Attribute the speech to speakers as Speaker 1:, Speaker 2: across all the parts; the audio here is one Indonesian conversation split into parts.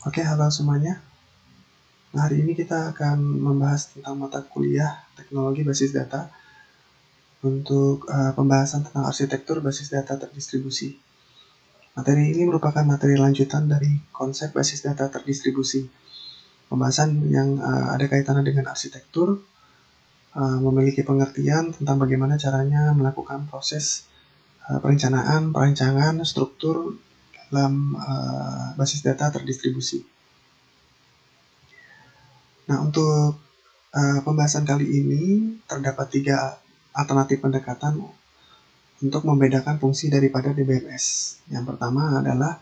Speaker 1: Oke, halo semuanya. Nah, hari ini kita akan membahas tentang mata kuliah teknologi basis data untuk pembahasan tentang arsitektur basis data terdistribusi. Materi ini merupakan materi lanjutan dari konsep basis data terdistribusi. Pembahasan yang ada kaitannya dengan arsitektur, memiliki pengertian tentang bagaimana caranya melakukan proses perencanaan, perancangan, struktur dalam basis data terdistribusi. Nah, untuk pembahasan kali ini terdapat 3 alternatif pendekatan untuk membedakan fungsi daripada DBMS. Yang pertama adalah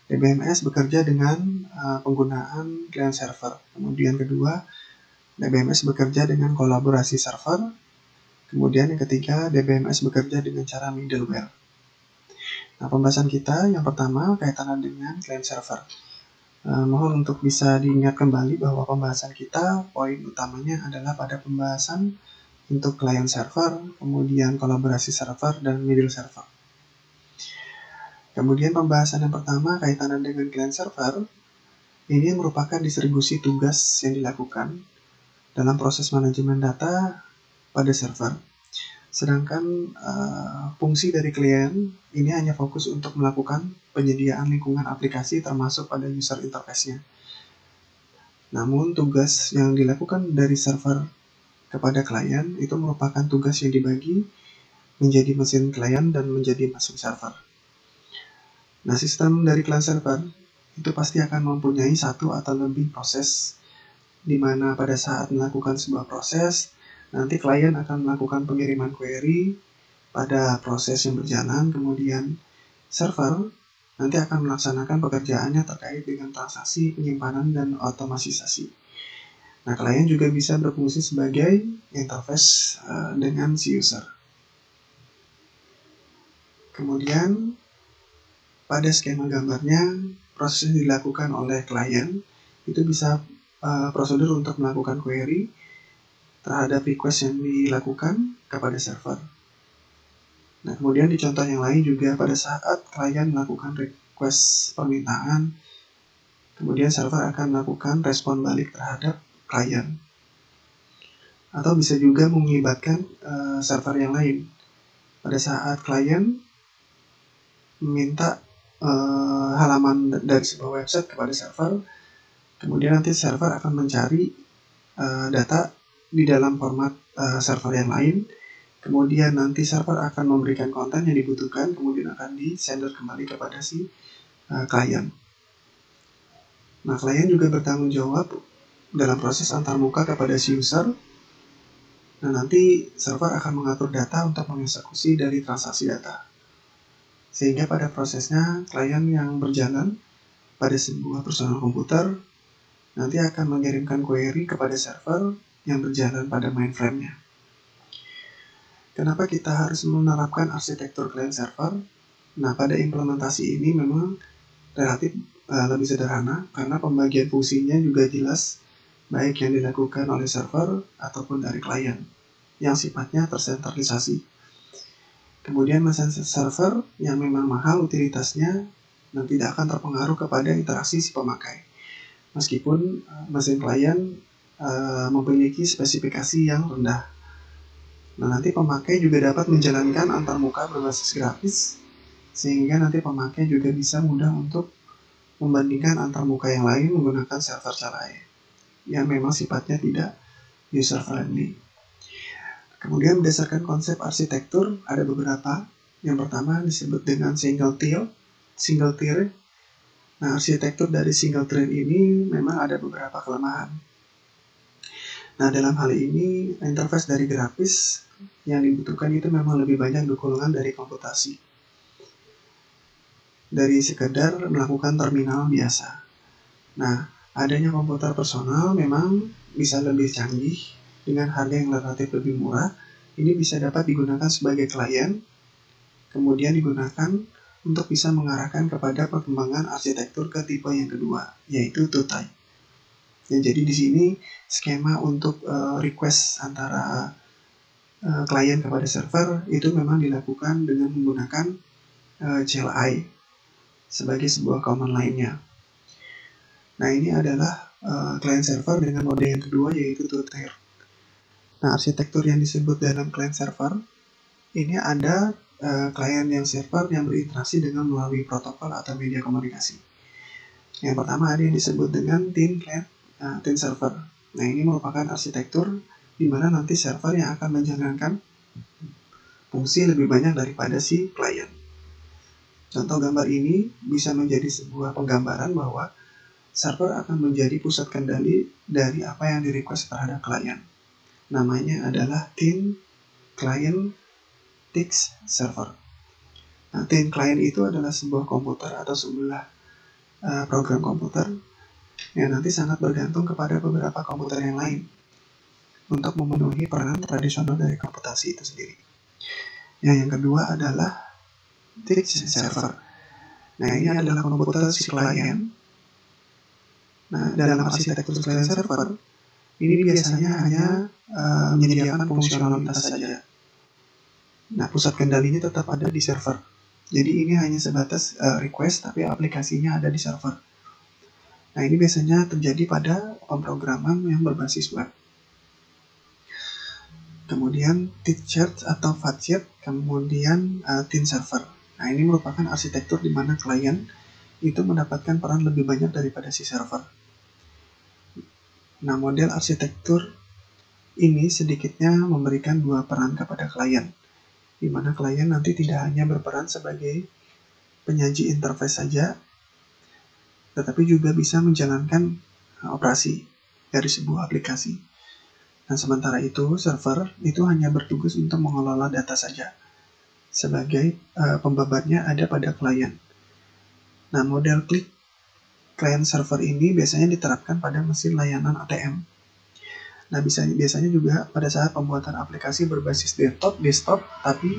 Speaker 1: DBMS bekerja dengan penggunaan client server. Kemudian kedua, DBMS bekerja dengan kolaborasi server. Kemudian yang ketiga, DBMS bekerja dengan cara middleware. Nah, pembahasan kita yang pertama kaitannya dengan client server. Mohon untuk bisa diingat kembali bahwa pembahasan kita, poin utamanya adalah pada pembahasan untuk client server, kemudian kolaborasi server, dan middle server. Kemudian pembahasan yang pertama kaitannya dengan client server, ini merupakan distribusi tugas yang dilakukan dalam proses manajemen data pada server. Sedangkan fungsi dari klien ini hanya fokus untuk melakukan penyediaan lingkungan aplikasi termasuk pada user interface-nya. Namun tugas yang dilakukan dari server kepada klien itu merupakan tugas yang dibagi menjadi mesin klien dan menjadi mesin server. Nah, sistem dari client server itu pasti akan mempunyai satu atau lebih proses, di mana pada saat melakukan sebuah proses, nanti klien akan melakukan pengiriman query pada proses yang berjalan, kemudian server nanti akan melaksanakan pekerjaannya terkait dengan transaksi, penyimpanan, dan otomatisasi. Nah, klien juga bisa berfungsi sebagai interface dengan si user. Kemudian, pada skema gambarnya, proses yang dilakukan oleh klien itu bisa prosedur untuk melakukan query terhadap request yang dilakukan kepada server. Nah, kemudian di contoh yang lain juga pada saat klien melakukan request permintaan, kemudian server akan melakukan respon balik terhadap klien. Atau bisa juga melibatkan server yang lain. Pada saat klien meminta halaman dari sebuah website kepada server, kemudian nanti server akan mencari data di dalam format server yang lain, kemudian nanti server akan memberikan konten yang dibutuhkan, kemudian akan di-sender kembali kepada si klien. Nah, klien juga bertanggung jawab dalam proses antarmuka kepada si user. Nah, nanti server akan mengatur data untuk mengeksekusi dari transaksi data. Sehingga pada prosesnya, klien yang berjalan pada sebuah personal komputer nanti akan mengirimkan query kepada server yang berjalan pada mainframe-nya. Kenapa kita harus menerapkan arsitektur client server? Nah, pada implementasi ini memang relatif lebih sederhana karena pembagian fungsinya juga jelas, baik yang dilakukan oleh server ataupun dari klien yang sifatnya tersentralisasi. Kemudian mesin server yang memang mahal utilitasnya dan tidak akan terpengaruh kepada interaksi si pemakai. Meskipun mesin klien memiliki spesifikasi yang rendah. Nah, nanti pemakai juga dapat menjalankan antarmuka berbasis grafis, sehingga nanti pemakai juga bisa mudah untuk membandingkan antarmuka yang lain menggunakan server lain yang memang sifatnya tidak user friendly. Kemudian berdasarkan konsep arsitektur ada beberapa. Yang pertama disebut dengan single tier. Nah, arsitektur dari single tier ini memang ada beberapa kelemahan. Nah, dalam hal ini interface dari grafis yang dibutuhkan itu memang lebih banyak dukungan dari komputasi, dari sekedar melakukan terminal biasa. Nah, adanya komputer personal memang bisa lebih canggih dengan harga yang relatif lebih murah. Ini bisa dapat digunakan sebagai klien, kemudian digunakan untuk bisa mengarahkan kepada perkembangan arsitektur ke tipe yang kedua, yaitu two-type. Ya, jadi di sini skema untuk request antara klien kepada server itu memang dilakukan dengan menggunakan CLI sebagai sebuah command lainnya. Nah, ini adalah client server dengan mode yang kedua, yaitu two-tier. Nah, arsitektur yang disebut dalam client server ini ada client yang server yang berinteraksi dengan melalui protokol atau media komunikasi. Yang pertama ada yang disebut dengan tin server. Nah, ini merupakan arsitektur di mana nanti server yang akan menjalankan fungsi lebih banyak daripada si klien. Contoh gambar ini bisa menjadi sebuah penggambaran bahwa server akan menjadi pusat kendali dari apa yang di-request terhadap klien. Namanya adalah tin client TIX server. Nah, tin client itu adalah sebuah komputer atau sebuah program komputer yang nanti sangat bergantung kepada beberapa komputer yang lain untuk memenuhi peranan tradisional dari komputasi itu sendiri. Yang kedua adalah TIX server. Nah, ini adalah komputer si klien. Nah, dalam arsitektur client server, ini biasanya hanya menyediakan fungsionalitas saja. Nah, pusat kendalinya tetap ada di server. Jadi ini hanya sebatas request, tapi aplikasinya ada di server. Nah, ini biasanya terjadi pada pemrograman yang berbasis web. Kemudian TIX atau FATCHET, kemudian tin server. Nah, ini merupakan arsitektur di mana klien itu mendapatkan peran lebih banyak daripada si server. Nah, model arsitektur ini sedikitnya memberikan dua peran kepada klien, di mana klien nanti tidak hanya berperan sebagai penyaji interface saja, tetapi juga bisa menjalankan operasi dari sebuah aplikasi. Nah, sementara itu, server itu hanya bertugas untuk mengelola data saja. Sebagai pembebannya ada pada klien. Nah, model client server ini biasanya diterapkan pada mesin layanan ATM. Nah, biasanya juga pada saat pembuatan aplikasi berbasis desktop, tapi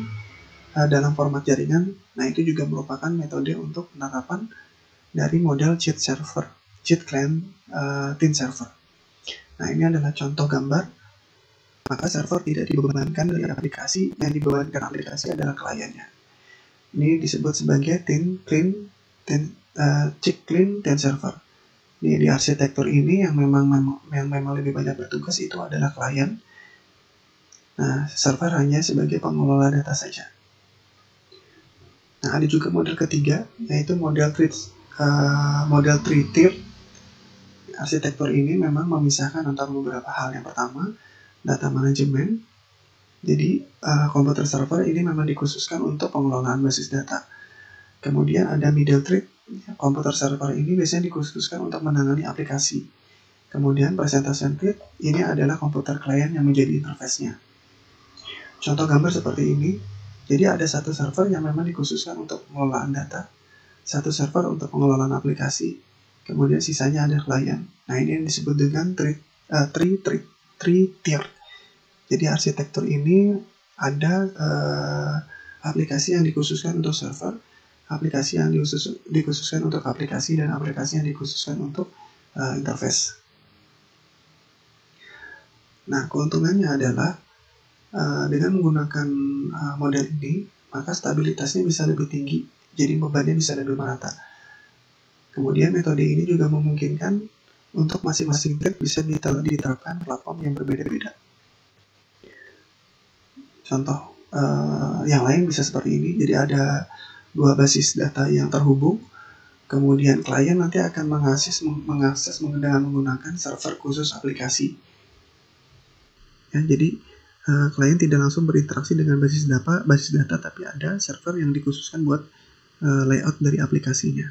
Speaker 1: dalam format jaringan. Nah, itu juga merupakan metode untuk penerapan dari model cheat client tin server. Nah, ini adalah contoh gambar. Maka server tidak dibebankan dari aplikasi, yang dibebankan aplikasi adalah kliennya. Ini disebut sebagai cheat clean tin server. Di arsitektur ini yang memang lebih banyak bertugas itu adalah klien. Nah, server hanya sebagai pengelola data saja. Nah, ada juga model ketiga, yaitu model three-tier. Arsitektur ini memang memisahkan antara beberapa hal. Yang pertama, data manajemen. Jadi, komputer server ini memang dikhususkan untuk pengelolaan basis data. Kemudian ada middle thread. Komputer server ini biasanya dikhususkan untuk menangani aplikasi. Kemudian presentation thread, ini adalah komputer klien yang menjadi interface-nya. Contoh gambar seperti ini. Jadi ada satu server yang memang dikhususkan untuk pengelolaan data, satu server untuk pengelolaan aplikasi, kemudian sisanya ada klien. Nah, ini yang disebut dengan three-tier. Jadi arsitektur ini ada aplikasi yang dikhususkan untuk server, aplikasi yang dikhususkan untuk aplikasi, dan aplikasi yang dikhususkan untuk interface. Nah, keuntungannya adalah dengan menggunakan model ini, maka stabilitasnya bisa lebih tinggi, jadi bebannya bisa lebih merata. Kemudian metode ini juga memungkinkan untuk masing-masing thread bisa diterapkan platform yang berbeda-beda. Contoh yang lain bisa seperti ini. Jadi ada dua basis data yang terhubung, kemudian klien nanti akan mengakses dengan menggunakan server khusus aplikasi. Ya, jadi klien tidak langsung berinteraksi dengan basis data, tapi ada server yang dikhususkan buat layout dari aplikasinya.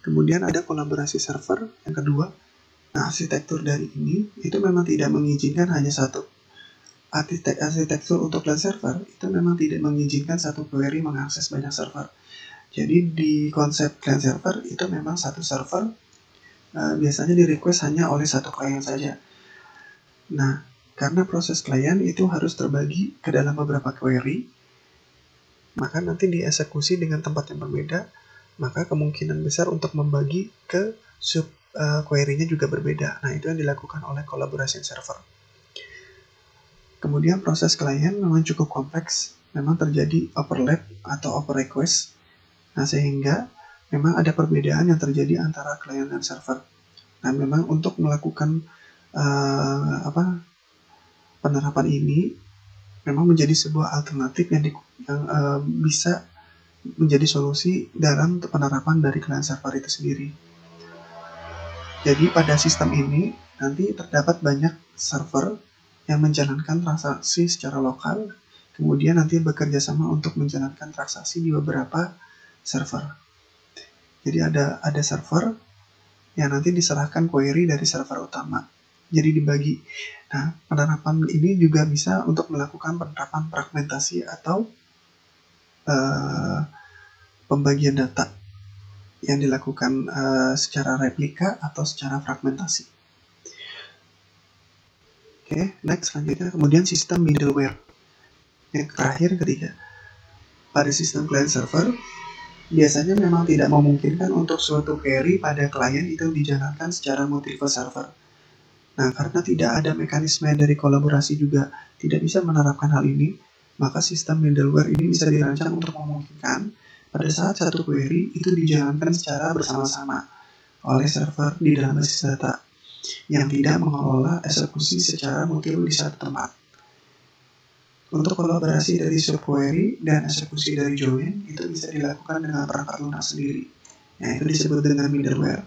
Speaker 1: Kemudian ada kolaborasi server yang kedua. Nah, arsitektur dari ini itu memang tidak mengizinkan hanya satu. Arsitektur untuk client server itu memang tidak mengizinkan satu query mengakses banyak server. Jadi di konsep client server itu memang satu server biasanya di request hanya oleh satu klien saja. Nah, karena proses klien itu harus terbagi ke dalam beberapa query, maka nanti dieksekusi dengan tempat yang berbeda, maka kemungkinan besar untuk membagi ke sub query-nya juga berbeda. Nah, itu yang dilakukan oleh collaboration server. Kemudian proses klien memang cukup kompleks, memang terjadi overlap atau over request. Nah, sehingga memang ada perbedaan yang terjadi antara klien dan server. Nah, memang untuk melakukan penerapan ini memang menjadi sebuah alternatif yang bisa menjadi solusi dalam penerapan dari client server itu sendiri. Jadi pada sistem ini nanti terdapat banyak server yang menjalankan transaksi secara lokal, kemudian nanti bekerja sama untuk menjalankan transaksi di beberapa server. Jadi ada server yang nanti diserahkan query dari server utama. Jadi dibagi. Nah, penerapan ini juga bisa untuk melakukan penerapan fragmentasi atau pembagian data yang dilakukan secara replika atau secara fragmentasi. Oke, next selanjutnya kemudian sistem middleware. Yang terakhir ketiga, pada sistem client server biasanya memang tidak memungkinkan untuk suatu query pada klien itu dijalankan secara multiple server. Nah, karena tidak ada mekanisme dari kolaborasi juga tidak bisa menerapkan hal ini, maka sistem middleware ini bisa dirancang untuk memungkinkan pada saat satu query itu dijalankan secara bersama-sama oleh server di dalam basis data yang tidak mengelola eksekusi secara multiple di satu tempat. Untuk kolaborasi dari subquery dan eksekusi dari join itu bisa dilakukan dengan perangkat lunak sendiri. Nah, itu disebut dengan middleware.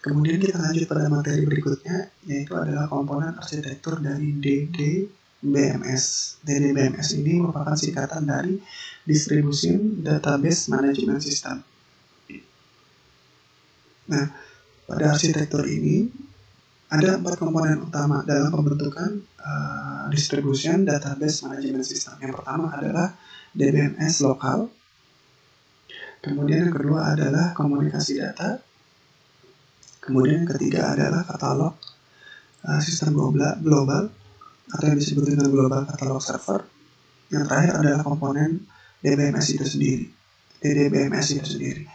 Speaker 1: Kemudian kita lanjut pada materi berikutnya, yaitu adalah komponen arsitektur dari DDBMS. DDBMS ini merupakan singkatan dari Distribution Database Management System. Nah, pada arsitektur ini ada 4 komponen utama dalam pembentukan Distribution Database Management System. Yang pertama adalah DBMS lokal. Kemudian yang kedua adalah komunikasi data. Kemudian yang ketiga adalah katalog sistem global atau yang disebut dengan global katalog server. Yang terakhir adalah komponen DBMS itu sendiri. DDBMS itu sendiri.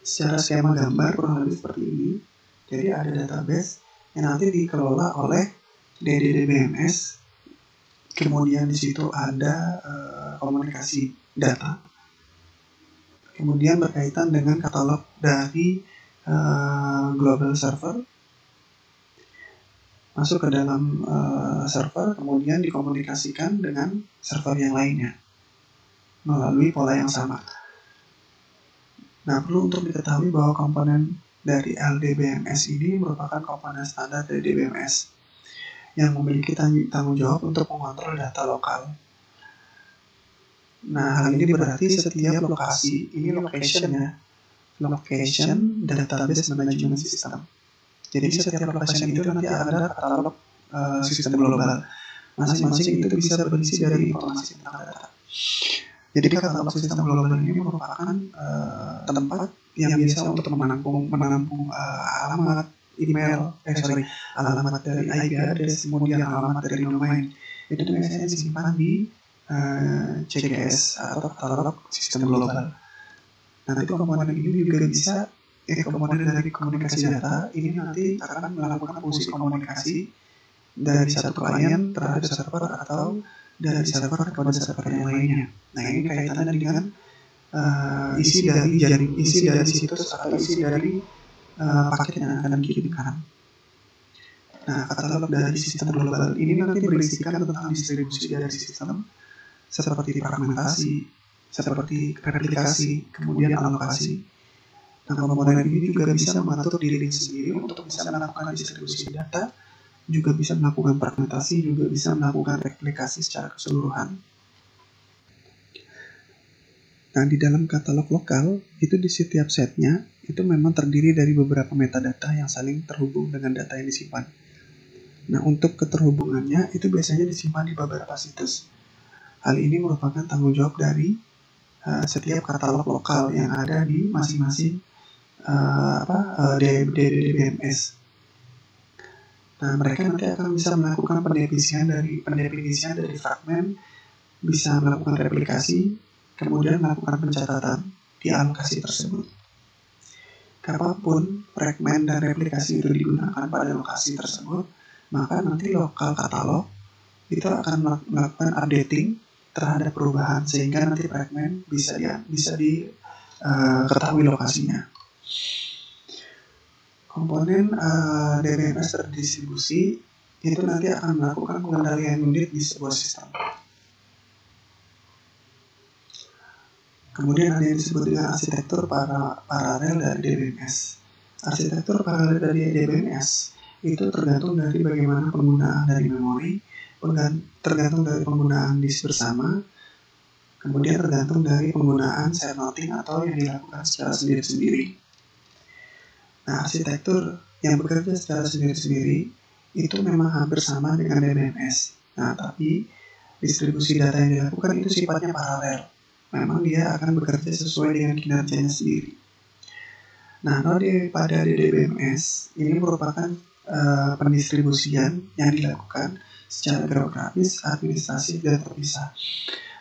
Speaker 1: Secara skema gambar kurang lebih seperti ini. Jadi ada database yang nanti dikelola oleh DDBMS. Kemudian di situ ada komunikasi data. Kemudian berkaitan dengan katalog dari global server masuk ke dalam server, kemudian dikomunikasikan dengan server yang lainnya melalui pola yang sama. Nah, perlu untuk diketahui bahwa komponen dari LDBMS ini merupakan komponen standar dari DBMS yang memiliki tanggung jawab untuk mengontrol data lokal. Nah, hal ini berarti setiap lokasi, ini location ya, location database management system. Jadi setiap location itu nanti ada katalog sistem global. Masing-masing itu bisa berisi dari informasi tentang data. Jadi katalog sistem global ini merupakan tempat yang biasa untuk menampung alamat email, alamat dari IP address, kemudian alamat dari domain. Itu biasanya disimpan di CGS atau katalog sistem global. Nanti komponen ini juga bisa komponen dari komunikasi data ini nanti akan melakukan fungsi komunikasi dari satu klien terhadap server atau dari server kepada server yang lainnya. Nah, ini kaitannya dengan isi dari situs atau isi dari paket yang akan dikirimkan. Nah, katalog dari sistem global ini nanti berisikan tentang distribusi dari sistem seperti fragmentasi, seperti replikasi, kemudian alokasi. Nah, komponen ini juga bisa mengatur dirinya sendiri untuk bisa melakukan distribusi data, juga bisa melakukan fragmentasi, juga bisa melakukan replikasi secara keseluruhan. Nah, di dalam katalog lokal, itu di setiap setnya, itu memang terdiri dari beberapa metadata yang saling terhubung dengan data yang disimpan. Nah, untuk keterhubungannya, itu biasanya disimpan di beberapa situs. Hal ini merupakan tanggung jawab dari setiap katalog lokal yang ada di masing-masing DDBMS. Nah, mereka nanti akan bisa melakukan pendefinisian dari fragmen, bisa melakukan replikasi, kemudian melakukan pencatatan di alokasi tersebut. Kapanpun fragmen dan replikasi itu digunakan pada lokasi tersebut, maka nanti lokal katalog itu akan melakukan updating terhadap perubahan sehingga nanti fragmen bisa ketahui lokasinya. Komponen DBMS terdistribusi itu nanti akan melakukan pengendalian unit di sebuah sistem. Kemudian ada yang disebut dengan arsitektur paralel dari DBMS. Arsitektur paralel dari DBMS itu tergantung dari bagaimana penggunaan dari memori, tergantung dari penggunaan disk bersama, kemudian tergantung dari penggunaan share routing atau yang dilakukan secara sendiri-sendiri. Nah, arsitektur yang bekerja secara sendiri-sendiri itu memang hampir sama dengan DBMS. Nah, tapi distribusi data yang dilakukan itu sifatnya paralel. Memang dia akan bekerja sesuai dengan kinerjanya sendiri. Nah, pada DBMS ini merupakan pendistribusian yang dilakukan secara geografis, administratif, dan terpisah.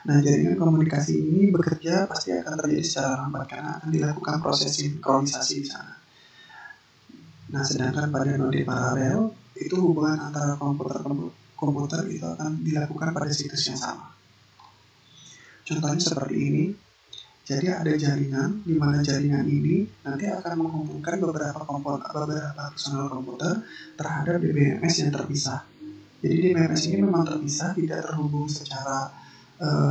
Speaker 1: Nah, jaringan komunikasi ini bekerja pasti akan terjadi secara lambat karena akan dilakukan proses sinkronisasi di sana. Nah, sedangkan pada node paralel itu hubungan antara komputer itu akan dilakukan pada situs yang sama. Contohnya seperti ini. Jadi ada jaringan, di mana jaringan ini nanti akan menghubungkan beberapa personal komputer terhadap DBMS yang terpisah. Jadi DBMS ini memang terpisah, tidak terhubung secara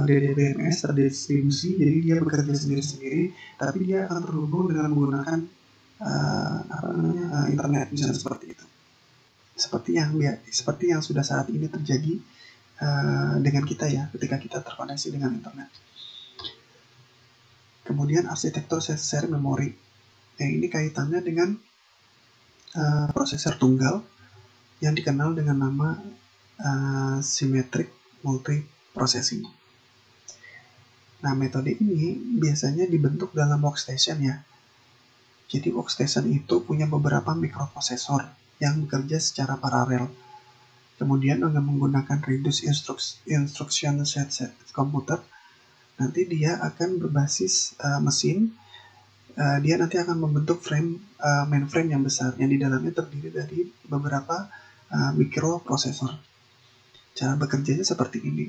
Speaker 1: DBMS terdistribusi, jadi dia bekerja sendiri-sendiri, tapi dia akan terhubung dengan menggunakan internet, misalnya seperti itu. Seperti yang sudah saat ini terjadi dengan kita ya, ketika kita terkoneksi dengan internet. Kemudian arsitektur share memory. Ini kaitannya dengan prosesor tunggal yang dikenal dengan nama symmetric multiprocessing. Nah, metode ini biasanya dibentuk dalam workstation ya. Jadi workstation itu punya beberapa mikroprosesor yang bekerja secara paralel. Kemudian dengan menggunakan reduced instruction set komputer, nanti dia akan berbasis mesin. Dia nanti akan membentuk mainframe yang besar yang di dalamnya terdiri dari beberapa mikroprosesor. Cara bekerjanya seperti ini.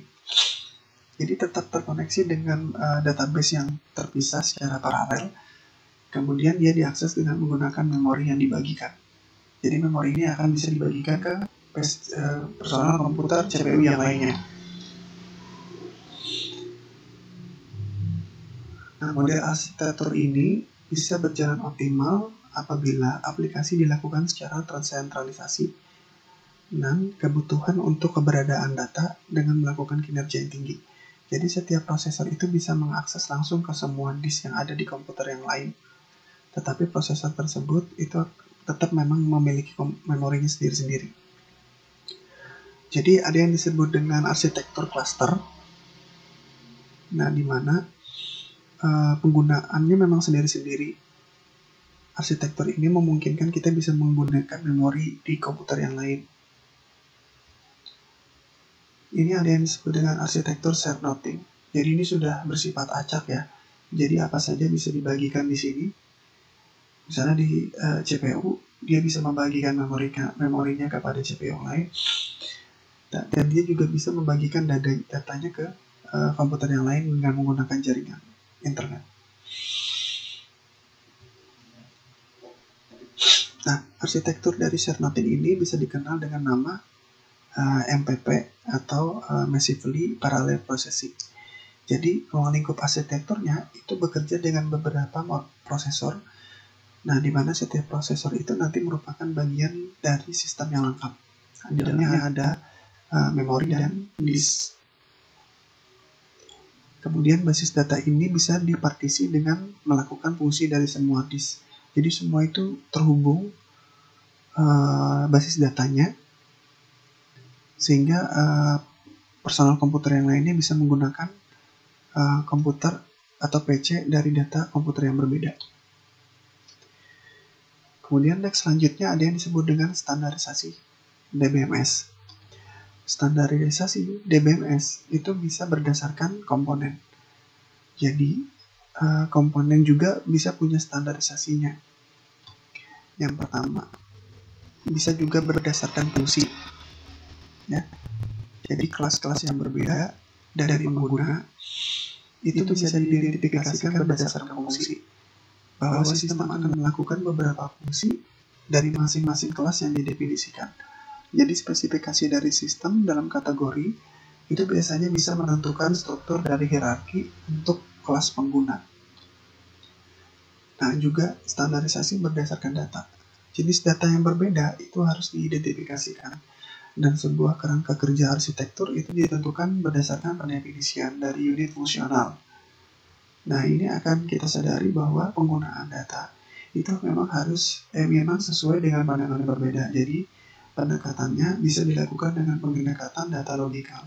Speaker 1: Jadi tetap terkoneksi dengan database yang terpisah secara paralel. Kemudian dia diakses dengan menggunakan memori yang dibagikan. Jadi memori ini akan bisa dibagikan ke personal komputer CPU yang lainnya. Nah, model arsitektur ini bisa berjalan optimal apabila aplikasi dilakukan secara tersentralisasi dan kebutuhan untuk keberadaan data dengan melakukan kinerja yang tinggi. Jadi setiap prosesor itu bisa mengakses langsung ke semua disk yang ada di komputer yang lain. Tetapi prosesor tersebut itu tetap memang memiliki memorinya sendiri-sendiri. Jadi ada yang disebut dengan arsitektur cluster. Nah, di mana penggunaannya memang sendiri-sendiri. Arsitektur ini memungkinkan kita bisa menggunakan memori di komputer yang lain. Ini ada yang disebut dengan arsitektur shared routing. Jadi ini sudah bersifat acak ya. Jadi apa saja bisa dibagikan di sini. Misalnya di CPU, dia bisa membagikan memorinya kepada CPU yang lain. Dan dia juga bisa membagikan datanya ke komputer yang lain dengan menggunakan jaringan internet. Nah, arsitektur dari shared routing ini bisa dikenal dengan nama MPP atau Massively Parallel Processing. Jadi, ruang lingkup arsitekturnya itu bekerja dengan beberapa prosesor. Nah, di mana setiap prosesor itu nanti merupakan bagian dari sistem yang lengkap. Di dalamnya ada memori dan disk. Kemudian basis data ini bisa dipartisi dengan melakukan fungsi dari semua disk. Jadi semua itu terhubung basis datanya, sehingga personal komputer yang lainnya bisa menggunakan komputer atau PC dari data komputer yang berbeda. Kemudian next selanjutnya ada yang disebut dengan standarisasi DBMS. Standarisasi DBMS itu bisa berdasarkan komponen. Jadi komponen juga bisa punya standarisasinya. Yang pertama, bisa juga berdasarkan fungsi. Ya. Jadi kelas-kelas yang berbeda dari pengguna itu bisa diidentifikasikan berdasarkan fungsi, bahwa sistem akan melakukan beberapa fungsi dari masing-masing kelas yang didefinisikan. Jadi spesifikasi dari sistem dalam kategori itu biasanya bisa menentukan struktur dari hierarki untuk kelas pengguna. Nah, juga standarisasi berdasarkan data. Jenis data yang berbeda itu harus diidentifikasikan. Dan sebuah kerangka kerja arsitektur itu ditentukan berdasarkan pendefinisian dari unit fungsional. Nah, ini akan kita sadari bahwa penggunaan data itu memang sesuai dengan pandangan yang berbeda. Jadi, pendekatannya bisa dilakukan dengan pendekatan data logikal.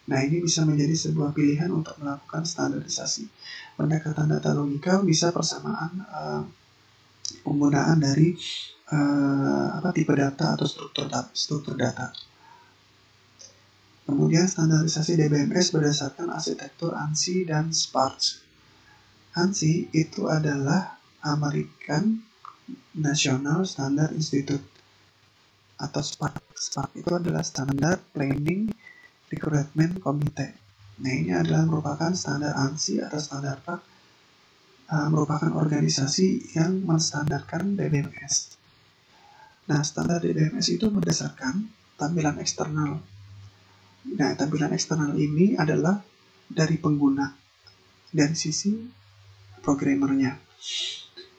Speaker 1: Nah, ini bisa menjadi sebuah pilihan untuk melakukan standarisasi. Pendekatan data logikal bisa persamaan penggunaan dari tipe data atau struktur data. Kemudian standarisasi DBMS berdasarkan arsitektur ANSI dan SPARS. ANSI itu adalah American National Standard Institute, atau SPARS. SPARS itu adalah Standard Planning Recruitment Committee. Nah, ini adalah merupakan standar ANSI atau standar PAK, merupakan organisasi yang menstandarkan DBMS. Nah, standar DBMS itu berdasarkan tampilan eksternal. Nah, tampilan eksternal ini adalah dari pengguna, dari sisi programmernya.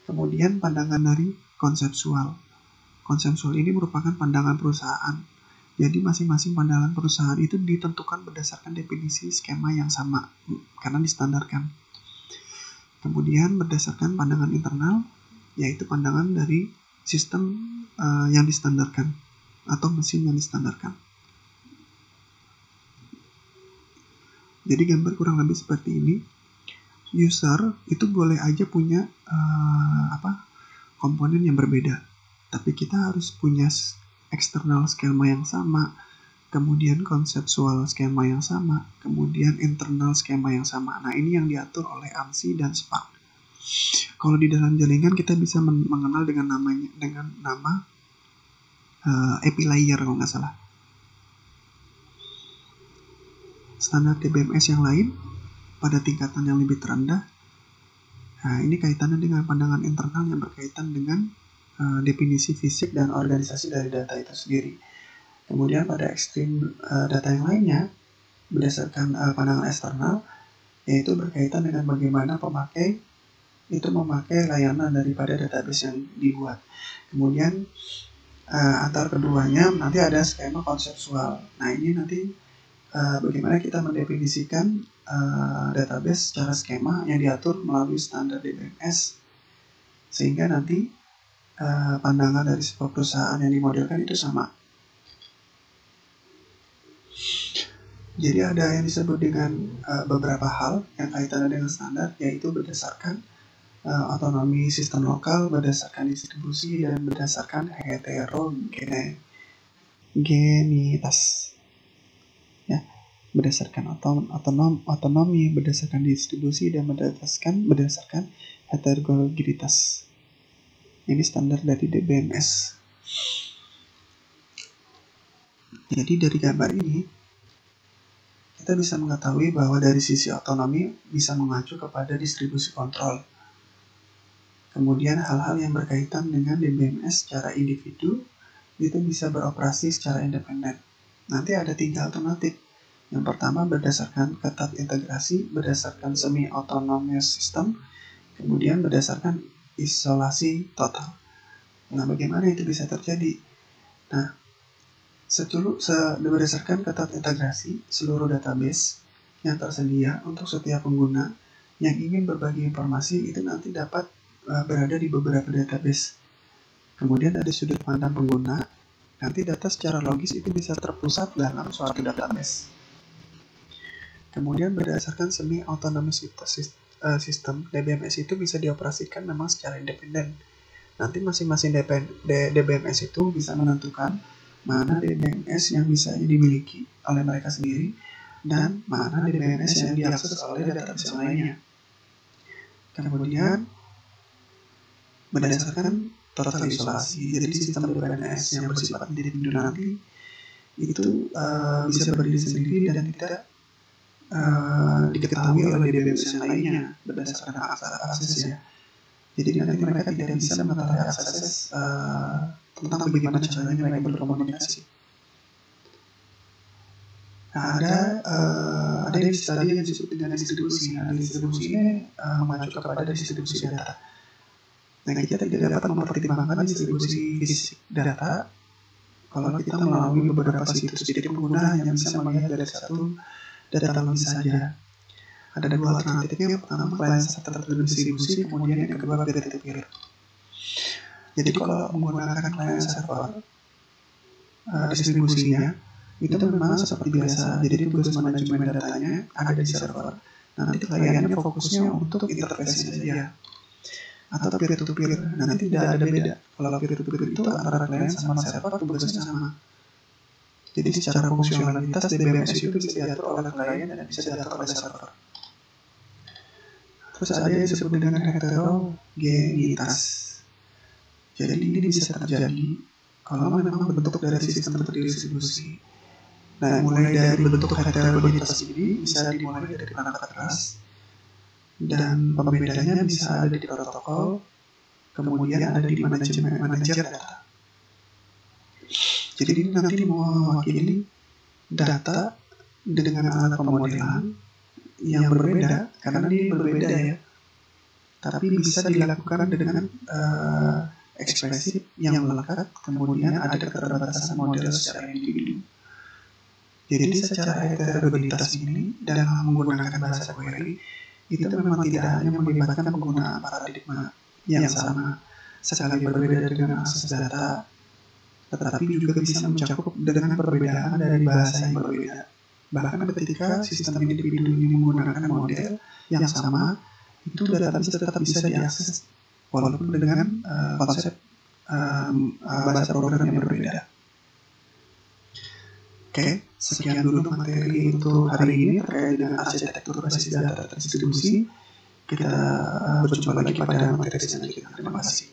Speaker 1: Kemudian pandangan dari konsepsual. Konsepsual ini merupakan pandangan perusahaan. Jadi masing-masing pandangan perusahaan itu ditentukan berdasarkan definisi skema yang sama, karena distandarkan. Kemudian berdasarkan pandangan internal, yaitu pandangan dari sistem yang distandarkan atau mesin yang distandarkan. Jadi gambar kurang lebih seperti ini. User itu boleh aja punya komponen yang berbeda, tapi kita harus punya eksternal skema yang sama, kemudian konseptual skema yang sama, kemudian internal skema yang sama. Nah, ini yang diatur oleh ANSI dan SPARS. Kalau di dalam jaringan kita bisa mengenal dengan nama API layer kalau nggak salah. Standar DBMS yang lain pada tingkatan yang lebih terendah. Nah, ini kaitannya dengan pandangan internal yang berkaitan dengan definisi fisik dan organisasi dari data itu sendiri. Kemudian pada ekstrim data yang lainnya, berdasarkan pandangan eksternal, yaitu berkaitan dengan bagaimana pemakai itu memakai layanan daripada database yang dibuat. Kemudian antar keduanya nanti ada skema konseptual. Nah, ini nanti bagaimana kita mendefinisikan database secara skema yang diatur melalui standar DBMS, sehingga nanti pandangan dari sebuah perusahaan yang dimodelkan itu sama. Jadi ada yang disebut dengan beberapa hal yang kaitannya dengan standar, yaitu berdasarkan otonomi sistem lokal, berdasarkan distribusi, dan berdasarkan heterogenitas. Ya, berdasarkan otonomi, berdasarkan distribusi, dan berdasarkan heterogenitas. Ini standar dari DBMS. Jadi dari gambar ini kita bisa mengetahui bahwa dari sisi otonomi bisa mengacu kepada distribusi kontrol. Kemudian hal-hal yang berkaitan dengan DBMS secara individu itu bisa beroperasi secara independen. Nanti ada 3 alternatif. Yang pertama berdasarkan ketat integrasi, berdasarkan semi-autonomous system, kemudian berdasarkan isolasi total. Nah, bagaimana itu bisa terjadi? Nah, berdasarkan ketat integrasi, seluruh database yang tersedia untuk setiap pengguna yang ingin berbagi informasi itu nanti dapat berada di beberapa database. Kemudian ada sudut pandang pengguna, nanti data secara logis itu bisa terpusat dalam suatu database. Kemudian berdasarkan semi-autonomous system, DBMS itu bisa dioperasikan memang secara independen. Nanti masing-masing DBMS itu bisa menentukan mana DBMS yang bisa dimiliki oleh mereka sendiri dan mana DBMS yang diakses oleh database yang lainnya. Kemudian berdasarkan total isolasi, jadi sistem DBMS yang bersifat individu nanti itu bisa berdiri sendiri dan tidak diketahui oleh database yang lainnya berdasarkan akses ya. Jadi nanti mereka tidak bisa mengetahui akses tentang bagaimana caranya mereka berkomunikasi. Nah, ada tadi yang disebut dengan distribusi. Nah, distribusi ini mengacu kepada distribusi data. Nah, kita tidak dapat mempertimbangkan distribusi fisik data kalau kita melalui beberapa situs. Jadi pengguna hanya bisa melihat dari satu data logis saja. Ada dua alternatifnya. Pertama, client server terdistribusi, kemudian yang kedua peer-to-peer. Jadi kalau menggunakan client server distribusinya itu memang seperti biasa. Jadi tugas manajemen datanya ada di server. Nanti kliennya fokusnya untuk interface saja. Atau peer-to-peer. Nanti tidak ada beda. Kalau peer-to-peer itu antara klien sama server tugasnya sama. Jadi secara fungsionalitas DBMS itu bisa diatur oleh klien dan bisa diatur oleh server. Terus ada yang disebut dengan heterogenitas. Jadi ini bisa terjadi kalau memang bentuk dari sistem terdistribusi. Nah, mulai dari bentuk heterogenitas ini bisa dimulai dari perangkat keras, dan pembedanya bisa ada di protokol, kemudian ada di manajer data. Jadi ini nanti mewakili data dengan alat pemodelan yang berbeda, karena ini berbeda ya, tapi bisa dilakukan dengan ekspresif yang melekat, kemudian ada keterbatasan model secara individu. Jadi secara heterogenitas ini dalam menggunakan bahasa query itu memang tidak hanya melibatkan penggunaan paradigma yang sama sekali berbeda dengan akses data, tetapi juga bisa mencakup dengan perbedaan dari bahasa yang berbeda. Bahkan ketika sistem individu ini menggunakan model yang sama, itu database tetap bisa diakses walaupun dengan konsep bahasa program yang berbeda. Oke, sekian dulu materi untuk hari ini terkait dengan arsitektur basis data terdistribusi. Kita berjumpa lagi pada materi selanjutnya. Terima kasih.